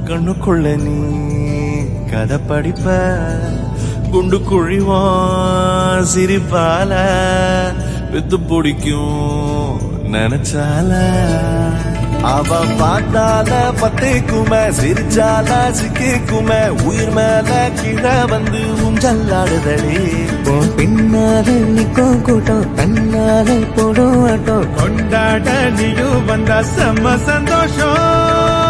கண்ணுக்குள்ள நீ கதை படிப்ப குண்டு குழிவான் சிரிப்பால வித்து பிடிக்கும் நினைச்சால அவ பார்த்தால பத்திக்குமே சிரிச்சால சிக்கிக்குமே உயிர் மேல கீழே வந்து உஞ்சல்லாடுதடி பின்னால நிக்கும் கூட்டம் தன்னால போடும் ஆட்டம் கொண்டாட நீயும் வந்தா செம்ம சந்தோஷம்